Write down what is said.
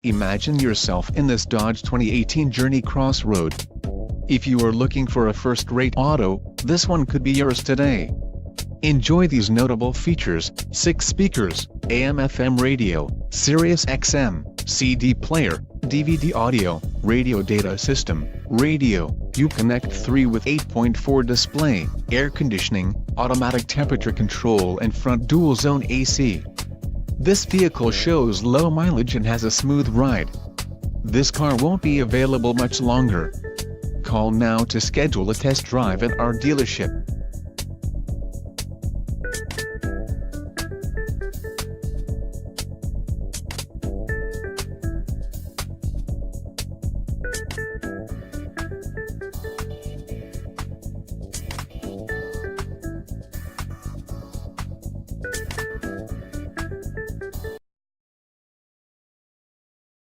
Imagine yourself in this Dodge 2018 Journey Crossroad. If you are looking for a first-rate auto, this one could be yours today. Enjoy these notable features: 6 speakers, AM/FM radio, Sirius XM, CD player, DVD audio, radio data system, radio, Uconnect 3 with 8.4 display, air conditioning, automatic temperature control and front dual-zone AC. This vehicle shows low mileage and has a smooth ride. This car won't be available much longer. Call now to schedule a test drive at our dealership.